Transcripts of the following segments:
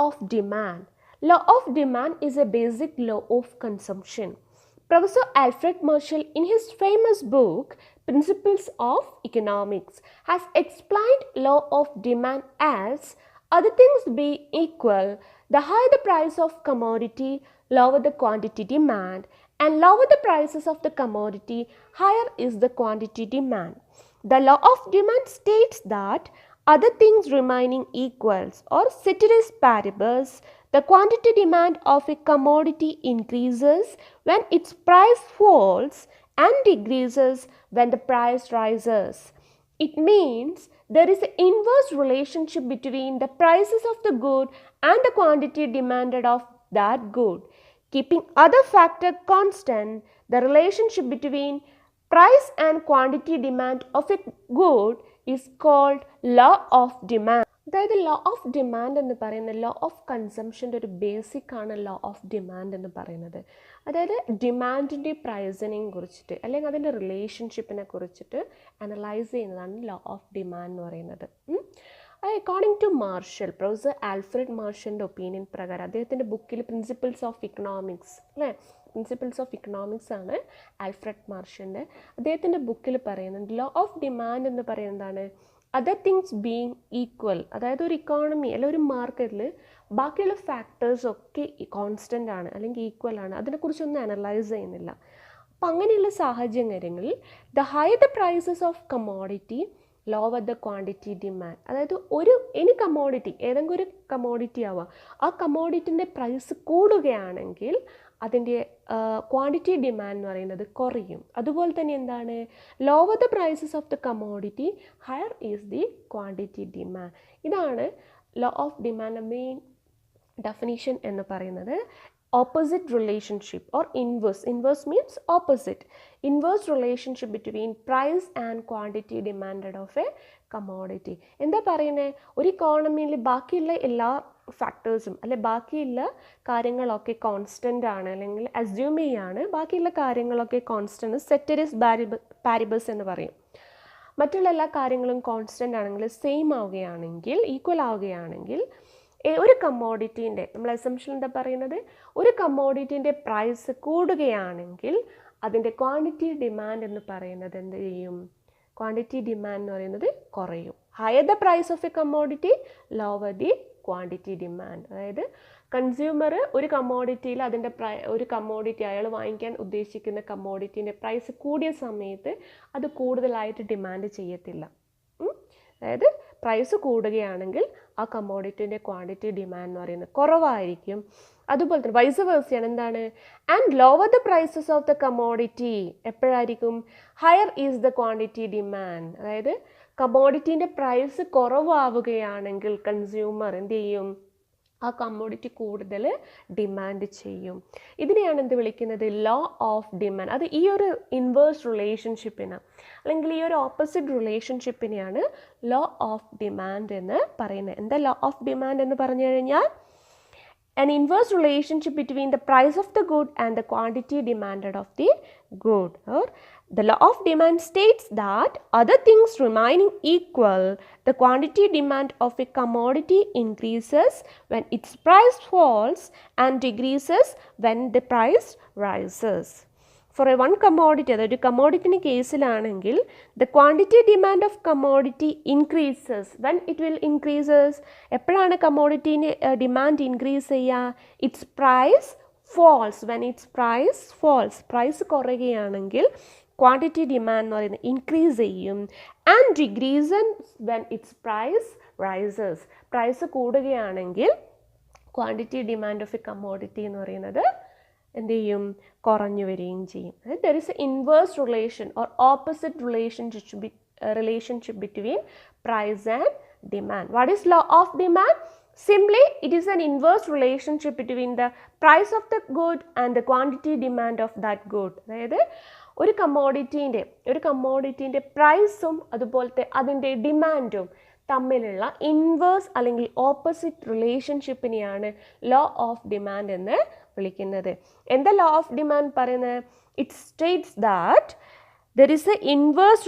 of demand. Law of demand is a basic law of consumption. Professor Alfred Marshall, in his famous book Principles of Economics, has explained law of demand as, other things being equal, the higher the price of commodity, lower the quantity demand, and lower the prices of the commodity, higher is the quantity demand. The law of demand states that, other things remaining equals or ceteris paribus, the quantity demand of a commodity increases when its price falls and decreases when the price rises. It means there is an inverse relationship between the prices of the good and the quantity demanded of that good. Keeping other factor constant, the relationship between price and quantity demand of a good is called law of demand. അതായത് law of demand എന്ന് പറയുന്നത് law of കൺസംഷൻ്റെ ഒരു basic ആണ് law of demand എന്ന് പറയുന്നത്. അതായത് ഡിമാൻഡിൻ്റെ പ്രൈസിനെയും കുറിച്ചിട്ട് അല്ലെങ്കിൽ അതിൻ്റെ റിലേഷൻഷിപ്പിനെ കുറിച്ചിട്ട് അനലൈസ് ചെയ്യുന്നതാണ് ലോ ഓഫ് ഡിമാൻഡ് എന്ന് പറയുന്നത്. According to Marshall, professor Alfred മാർഷലിൻ്റെ ഒപ്പീനിയൻ പ്രകാരം അദ്ദേഹത്തിൻ്റെ ബുക്കിൽ പ്രിൻസിപ്പിൾസ് ഓഫ് ഇക്കണോമിക്സ് അല്ലേ, പ്രിൻസിപ്പിൾസ് ഓഫ് ഇക്കണോമിക്സ് ആണ് ആൽഫ്രഡ് മാർഷലിൻ്റെ. അദ്ദേഹത്തിൻ്റെ ബുക്കിൽ പറയുന്നത് ലോ ഓഫ് ഡിമാൻഡ് എന്ന് പറയുന്നതാണ് അതർ തിങ്സ് ബീങ് ഈക്വൽ. അതായത് ഒരു ഇക്കോണമി അല്ലെങ്കിൽ ഒരു മാർക്കറ്റിൽ ബാക്കിയുള്ള ഫാക്ടേഴ്സൊക്കെ കോൺസ്റ്റൻ്റ് ആണ് അല്ലെങ്കിൽ ഈക്വൽ ആണ്, അതിനെക്കുറിച്ചൊന്നും അനലൈസ് ചെയ്യുന്നില്ല. അപ്പം അങ്ങനെയുള്ള സാഹചര്യങ്ങളിൽ the higher the prices of commodity lower the quantity demand. അതായത് എനി കമ്മോഡിറ്റി, ഏതെങ്കിലും ഒരു കമ്മോഡിറ്റി ആവാം, ആ കമ്മോഡിറ്റിൻ്റെ പ്രൈസ് കൂടുകയാണെങ്കിൽ അതിൻ്റെ ക്വാണ്ടിറ്റി ഡിമാൻഡ് എന്ന് പറയുന്നത് കുറയും. അതുപോലെ തന്നെ എന്താണ്, lower the prices of the commodity higher is the quantity demand. ഇതാണ് law of demand main definition എന്ന് പറയുന്നത്. Opposite relationship or inverse means opposite, inverse relationship between price and quantity demanded of a commodity. എന്താ പറയുന്നത്, ഒരു ഇക്കോണമിയിൽ ബാക്കിയുള്ള എല്ലാ ഫാക്ടേഴ്സും അല്ലെ ബാക്കിയുള്ള കാര്യങ്ങളൊക്കെ കോൺസ്റ്റൻ്റ് ആണ് അല്ലെങ്കിൽ അസ്യൂം ചെയ്യാണ്, ബാക്കിയുള്ള കാര്യങ്ങളൊക്കെ കോൺസ്റ്റൻ്റ്, സെറ്ററിസ് പാരിബസ് എന്ന് പറയും. മറ്റുള്ള എല്ലാ കാര്യങ്ങളും കോൺസ്റ്റൻ്റ് ആണെങ്കിൽ, സെയിം ആവുകയാണെങ്കിൽ, ഈക്വൽ ആവുകയാണെങ്കിൽ ഒരു കമ്മോഡിറ്റീൻ്റെ, നമ്മൾ അസംഷൻ എന്താ പറയുന്നത്, ഒരു കമ്മോഡിറ്റീൻ്റെ പ്രൈസ് കൂടുകയാണെങ്കിൽ അതിൻ്റെ ക്വാണ്ടിറ്റി ഡിമാൻഡ് എന്ന് പറയുന്നത് എന്ത് ചെയ്യും, ക്വാണ്ടിറ്റി ഡിമാൻഡ് എന്ന് പറയുന്നത് കുറയും. Higher the price of a commodity lower the quantity demand. അതായത് കൺസ്യൂമർ ഒരു കമ്മോഡിറ്റിയിൽ അതിൻ്റെ ഒരു കമ്മോഡിറ്റി അയാൾ വാങ്ങിക്കാൻ ഉദ്ദേശിക്കുന്ന കമ്മോഡിറ്റീൻ്റെ പ്രൈസ് കൂടിയ സമയത്ത് അത് കൂടുതലായിട്ട് ഡിമാൻഡ് ചെയ്യത്തില്ല. അതായത് പ്രൈസ് കൂടുകയാണെങ്കിൽ ആ കമ്മോഡിറ്റീൻ്റെ ക്വാണ്ടിറ്റി ഡിമാൻഡ് എന്ന് പറയുന്നത് കുറവായിരിക്കും. അതുപോലെ തന്നെ വൈസ് വേഴ്സയാണ് എന്താണ്, and lower the prices of the commodity എപ്പോഴായിരിക്കും, higher is the quantity demand. അതായത് കമ്മോഡിറ്റീൻ്റെ പ്രൈസ് കുറവാവുകയാണെങ്കിൽ കൺസ്യൂമർ എന്ത് ചെയ്യും, ആ കമ്മോഡിറ്റി കൂടുതൽ ഡിമാൻഡ് ചെയ്യും. ഇതിനെയാണ് എന്ത് വിളിക്കുന്നത്, ലോ ഓഫ് ഡിമാൻഡ്. അത് ഈ ഒരു ഇൻവേഴ്സ് റിലേഷൻഷിപ്പിന് അല്ലെങ്കിൽ ഈ ഒരു ഓപ്പോസിറ്റ് റിലേഷൻഷിപ്പിനെയാണ് ലോ ഓഫ് ഡിമാൻഡ് എന്ന് പറയുന്നത്. എന്താ ലോ ഓഫ് ഡിമാൻഡ് എന്ന് പറഞ്ഞു കഴിഞ്ഞാൽ an inverse relationship between the price of the good and the quantity demanded of the good. Or the law of demand states that, other things remaining equal, the quantity demand of a commodity increases when its price falls and decreases when the price rises. For a one commodity, അതൊരു കമ്മോഡിറ്റിൻ്റെ കേസിലാണെങ്കിൽ the quantity demand of commodity increases. When it will increases, എപ്പോഴാണ് കമ്മോഡിറ്റീൻ്റെ demand increase ചെയ്യുക, its price falls. When its price falls, price കുറയുകയാണെങ്കിൽ quantity demand എന്ന് പറയുന്നത് increase ചെയ്യും. And decreases when its price rises. Price കൂടുകയാണെങ്കിൽ quantity demand of a commodity എന്ന് പറയുന്നത് എന്ത് ചെയ്യും, കുറഞ്ഞു വരികയും ചെയ്യും. There is a inverse relation or opposite relationship between price and demand. What is law of demand? Simply, it is an inverse relationship between the price of the good and the quantity demand of that good. അതായത് ഒരു കമ്മോഡിറ്റീൻ്റെ പ്രൈസും അതുപോലത്തെ അതിൻ്റെ ഡിമാൻഡും തമ്മിലുള്ള inverse അല്ലെങ്കിൽ opposite റിലേഷൻഷിപ്പിനെയാണ് law of demand എന്ന് വിളിക്കുന്നത്. എന്താ ലോ ഓഫ് ഡിമാൻഡ് പറയുന്നത്? It States that there is a inverse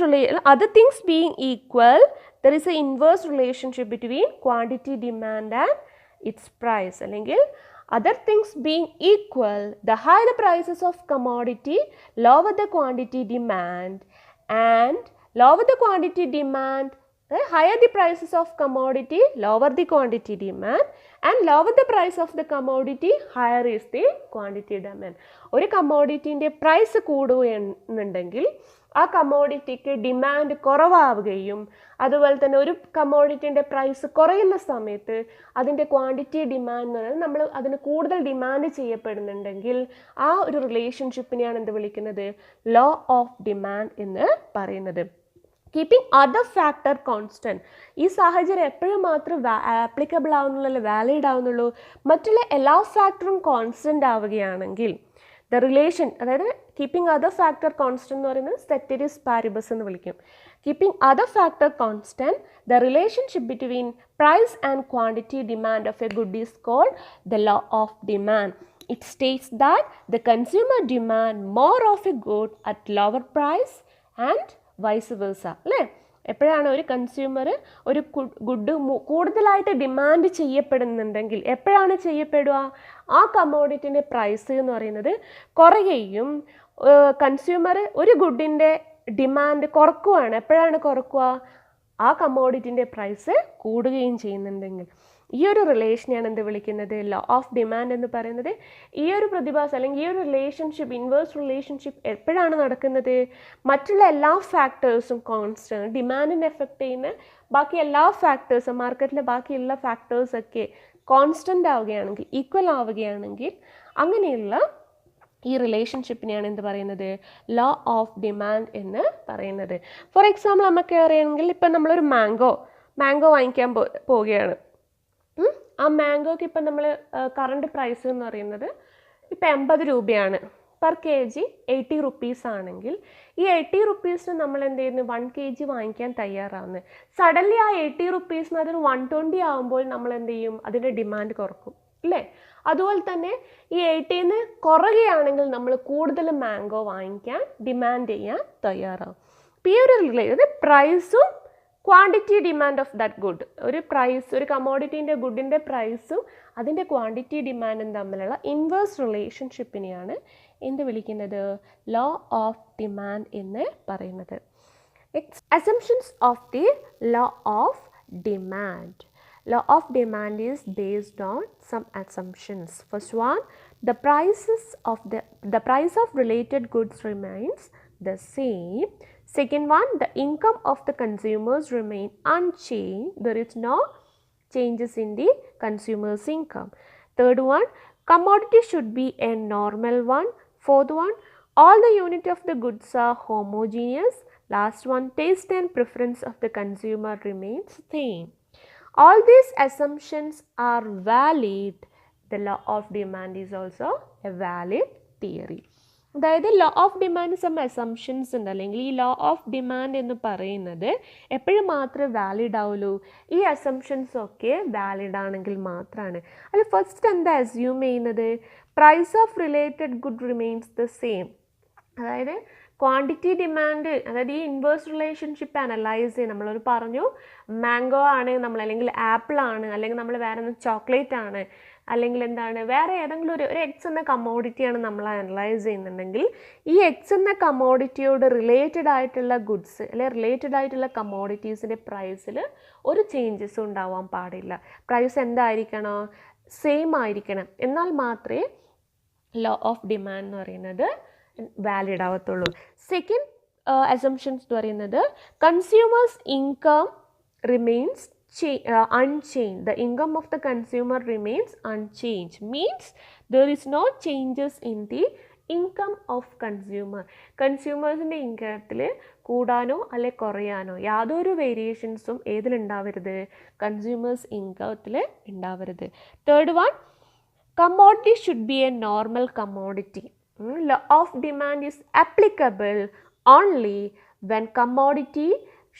other things being equal, there is a inverse relationship between quantity demand and its price. അല്ലെങ്കിൽ other things being equal, the higher the prices of commodity, lower the quantity demand, and lower the quantity demand, higher the prices of commodity, lower the quantity demand, and lower the price of the commodity, higher is the quantity demand. ഒരു കമ്മോഡിറ്റിൻ്റെ price കൂടുകയെന്നുണ്ടെങ്കിൽ ആ കമ്മോഡിറ്റിക്ക് demand കുറവാവുകയും അതുപോലെ തന്നെ ഒരു കമ്മോഡിറ്റിൻ്റെ price കുറയുന്ന സമയത്ത് അതിൻ്റെ quantity demand എന്ന് പറയുന്നത് നമ്മൾ അതിന് കൂടുതൽ ഡിമാൻഡ് ചെയ്യപ്പെടുന്നുണ്ടെങ്കിൽ ആ ഒരു റിലേഷൻഷിപ്പിനെയാണ് എന്ത് വിളിക്കുന്നത്? ലോ ഓഫ് ഡിമാൻഡ് എന്ന് പറയുന്നത്. കീപ്പിംഗ് അതർ ഫാക്ടർ കോൺസ്റ്റൻറ്റ്, ഈ സാഹചര്യം എപ്പോഴും മാത്രം ആപ്ലിക്കബിൾ ആവുന്നുള്ളൂ, വാലിഡ് ആവുന്നുള്ളൂ. മറ്റുള്ള എല്ലാ ഫാക്ടറും കോൺസ്റ്റൻ്റ് ആവുകയാണെങ്കിൽ ദ റിലേഷൻ, അതായത് കീപ്പിംഗ് അതർ ഫാക്ടർ കോൺസ്റ്റൻറ്റ് എന്ന് പറയുന്നത് സെറ്റരിസ് പാരിബസ് എന്ന് വിളിക്കും. Keeping other factor constant, the relationship between price and quantity demand of a good is called the law of demand. It states that the consumer demand more of a good at lower price and vice versa. അല്ലേ? എപ്പോഴാണ് ഒരു consumer ഒരു good കൂടുതലായിട്ട് demand ചെയ്യപ്പെടുന്നുണ്ടെങ്കിൽ എപ്പോഴാണ് ചെയ്യപ്പെടുക? ആ കമ്മോഡിറ്റിൻ്റെ price എന്ന് പറയുന്നത് കുറയുകയും കൺസ്യൂമർ ഒരു ഗുഡിൻ്റെ ഡിമാൻഡ് കുറക്കുകയാണ്. എപ്പോഴാണ് കുറക്കുക? ആ കമ്മോഡിറ്റിൻ്റെ പ്രൈസ് കൂടുകയും ചെയ്യുന്നുണ്ടെങ്കിൽ. ഈ ഒരു റിലേഷനെയാണ് എന്ത് വിളിക്കുന്നത്? ലോ ഓഫ് ഡിമാൻഡ് എന്ന് പറയുന്നത്. ഈ ഒരു പ്രതിഭാസം അല്ലെങ്കിൽ ഈ ഒരു റിലേഷൻഷിപ്പ്, ഇൻവേഴ്സ് റിലേഷൻഷിപ്പ് എപ്പോഴാണ് നടക്കുന്നത്? മറ്റുള്ള എല്ലാ ഫാക്ടേഴ്സും കോൺസ്റ്റന്റ്, ഡിമാൻഡിനെ എഫക്റ്റ് ചെയ്യുന്ന ബാക്കി എല്ലാ ഫാക്ടേഴ്സും, മാർക്കറ്റിലെ ബാക്കിയുള്ള ഫാക്ടേഴ്സൊക്കെ കോൺസ്റ്റൻ്റ് ആവുകയാണെങ്കിൽ, ഈക്വൽ ആവുകയാണെങ്കിൽ അങ്ങനെയുള്ള ഈ റിലേഷൻഷിപ്പിനെയാണ് എന്ത് പറയുന്നത്? ലോ ഓഫ് ഡിമാൻഡ് എന്ന് പറയുന്നത്. ഫോർ എക്സാമ്പിൾ നമുക്ക് അറിയാമെങ്കിൽ ഇപ്പം നമ്മളൊരു മാംഗോ വാങ്ങിക്കാൻ പോവുകയാണ്. ആ മാംഗോക്ക് ഇപ്പം നമ്മൾ കറണ്ട് പ്രൈസ് എന്ന് പറയുന്നത് ഇപ്പം 80 രൂപയാണ്. പെർ കെ ജി 80 റുപ്പീസ് ആണെങ്കിൽ ഈ 80 റുപ്പീസിന് നമ്മൾ എന്ത് ചെയ്യുന്നു? 1 kg വാങ്ങിക്കാൻ തയ്യാറാവുന്നത്. സഡൻലി ആ 80 റുപ്പീസിന് അതൊരു 120 ആകുമ്പോൾ നമ്മൾ എന്ത് ചെയ്യും? അതിൻ്റെ ഡിമാൻഡ് കുറക്കും, അല്ലേ? അതുപോലെ തന്നെ ഈ 80ന്ന് കുറയുകയാണെങ്കിൽ നമ്മൾ കൂടുതൽ മാംഗോ വാങ്ങിക്കാൻ ഡിമാൻഡ് ചെയ്യാൻ തയ്യാറാവും. അപ്പോൾ ഈ ഒരു പ്രൈസും quantity demand of that good, ഒരു പ്രൈസ്, ഒരു കമ്മോഡിറ്റീൻ്റെ ഗുഡിൻ്റെ പ്രൈസും അതിൻ്റെ ക്വാണ്ടിറ്റി ഡിമാൻഡും തമ്മിലുള്ള ഇൻവേഴ്സ് റിലേഷൻഷിപ്പിനെയാണ് എന്ത് വിളിക്കുന്നത്? ലോ ഓഫ് ഡിമാൻഡ് എന്ന് പറയുന്നത്. Assumptions of the law of demand. Law of demand is based on some assumptions. First one, the price of related goods remains the same. Second one, the income of the consumers remain unchanged. There is no changes in the consumer's income. Third one, commodity should be a normal one. Fourth one, all the units of the goods are homogeneous. Last one, taste and preference of the consumer remains same. All these assumptions are valid. The law of demand is also a valid theory. അതായത് law of demand some assumptions ഉണ്ട്, അല്ലെങ്കിൽ ഈ law of demand എന്ന് പറയുന്നത് എപ്പോഴും മാത്രമേ valid ആവുള്ളൂ? ഈ അസംഷൻസ് ഒക്കെ വാലിഡ് ആണെങ്കിൽ മാത്രമാണ്. അതിൽ ഫസ്റ്റ് എന്താ അസ്യൂം ചെയ്യുന്നത്? Price of related good remains the same. അതായത് ക്വാണ്ടിറ്റി ഡിമാൻഡ്, അതായത് ഈ ഇൻവേഴ്സ് റിലേഷൻഷിപ്പ് അനലൈസ് ചെയ്യും. നമ്മളൊരു പറഞ്ഞു മാംഗോ ആണ് നമ്മൾ, അല്ലെങ്കിൽ ആപ്പിൾ ആണ്, അല്ലെങ്കിൽ നമ്മൾ വേറെ ചോക്ലേറ്റ് ആണ്, അല്ലെങ്കിൽ എന്താണ് വേറെ ഏതെങ്കിലും ഒരു എക്സ് എന്ന കമ്മോഡിറ്റിയാണ് നമ്മൾ അനലൈസ് ചെയ്യുന്നുണ്ടെങ്കിൽ ഈ എക്സ് എന്ന കമ്മോഡിറ്റിയോട് റിലേറ്റഡ് ആയിട്ടുള്ള ഗുഡ്സ് അല്ലെങ്കിൽ റിലേറ്റഡ് ആയിട്ടുള്ള കമ്മോഡിറ്റീസിൻ്റെ പ്രൈസിൽ ഒരു ചേഞ്ചസും ഉണ്ടാവാൻ പാടില്ല. പ്രൈസ് എന്തായിരിക്കണം? സെയിം ആയിരിക്കണം. എന്നാൽ മാത്രമേ ലോ ഓഫ് ഡിമാൻഡ് എന്ന് പറയുന്നത് വാലിഡ് ആവത്തുള്ളൂ. സെക്കൻഡ് അസംഷൻസ് എന്ന് പറയുന്നത് consumers income remains unchanged. The income of the consumer remains unchanged. Means there is no changes in the income of consumer. കൺസ്യൂമേഴ്സിൻ്റെ ഇൻകത്തിൽ കൂടാനോ അല്ലെ കുറയാനോ യാതൊരു വേരിയേഷൻസും ഏതിലുണ്ടാവരുത്? കൺസ്യൂമേഴ്സ് ഇൻകത്തിൽ ഉണ്ടാവരുത്. Third one, commodity should be a normal commodity. Law of demand is applicable only when commodity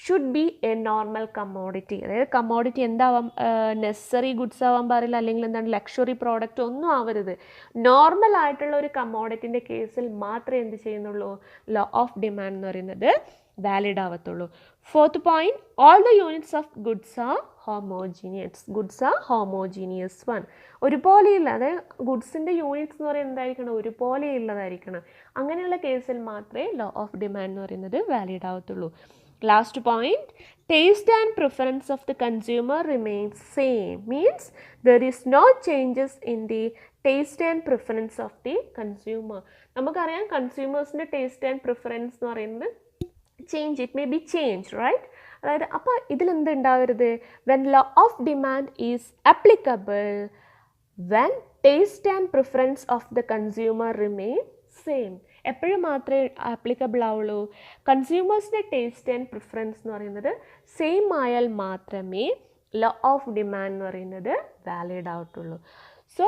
should be a normal commodity. അതായത് commodity എന്താവാം? Necessary goods ആവാൻ പാടില്ല, അല്ലെങ്കിൽ എന്താണ് luxury product ഒന്നും ആവരുത്. നോർമൽ ആയിട്ടുള്ള ഒരു കമ്മോഡിറ്റിൻ്റെ കേസിൽ മാത്രമേ എന്ത് ചെയ്യുന്നുള്ളൂ? ലോ ഓഫ് ഡിമാൻഡ് എന്ന് പറയുന്നത് വാലിഡ് ആവത്തുള്ളൂ. Fourth point, all the units of goods are homogeneous. Goods are homogeneous one. ഒരുപോലെയുള്ള അതായത് ഗുഡ്സിൻ്റെ യൂണിറ്റ്സ് എന്ന് പറയുന്നത് എന്തായിരിക്കണം, ഒരുപോലെയുള്ളതായിരിക്കണം. അങ്ങനെയുള്ള കേസിൽ മാത്രമേ ലോ ഓഫ് ഡിമാൻഡ് എന്ന് പറയുന്നത് വാലിഡ് ആവത്തുള്ളൂ. Last point, taste and preference of the consumer remains same, means there is no changes in the taste and preference of the consumer. നമുക്കറിയാം കൺസ്യൂമേഴ്സിൻ്റെ ടേസ്റ്റ് ആൻഡ് പ്രിഫറൻസ് എന്ന് പറയുന്നത് change, it may be change, right? അതായത് അപ്പോൾ ഇതിലെന്ത് ഉണ്ടാവരുത്, when law of demand is applicable when taste and preference of the consumer remain same. എപ്പോഴും മാത്രമേ applicable ആവുള്ളൂ, കൺസ്യൂമേഴ്സിൻ്റെ ടേസ്റ്റ് ആൻഡ് പ്രിഫറൻസ് എന്ന് പറയുന്നത് സെയിം ആയാൽ മാത്രമേ ലോ ഓഫ് ഡിമാൻഡ് എന്ന് പറയുന്നത് വാലിഡ് ആവത്തുള്ളൂ. So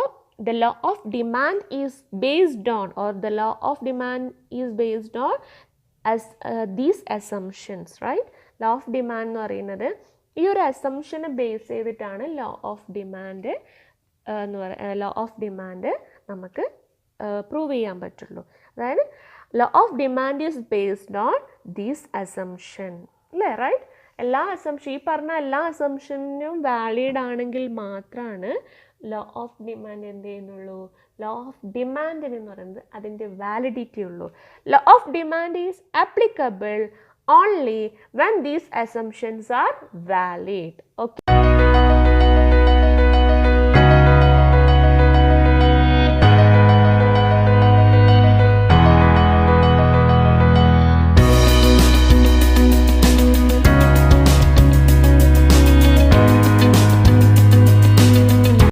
the law of demand is based on, or the law of demand is based on as these assumptions, right? law of demand എന്ന് പറയുന്നത് ഈ ഒരു അസംഷനെ ബേസ് ചെയ്തിട്ടാണ് law of demand law of demand നമുക്ക് prove ചെയ്യാൻ പറ്റുള്ളൂ. അതായത് law of demand is based on these assumption, അല്ലേ? റൈറ്റ്? എല്ലാ അസംഷൻ, ഈ പറഞ്ഞ എല്ലാ അസംഷനും വാലിഡ് ആണെങ്കിൽ മാത്രമാണ് ലോ ഓഫ് ഡിമാൻഡ് എന്ത് ചെയ്യുന്നുള്ളൂ, ലോ ഓഫ് ഡിമാൻഡിന് എന്ന് പറയുന്നത് അതിൻ്റെ വാലിഡിറ്റി ഉള്ളൂ. Law of demand is applicable only when these assumptions R valid. Okay.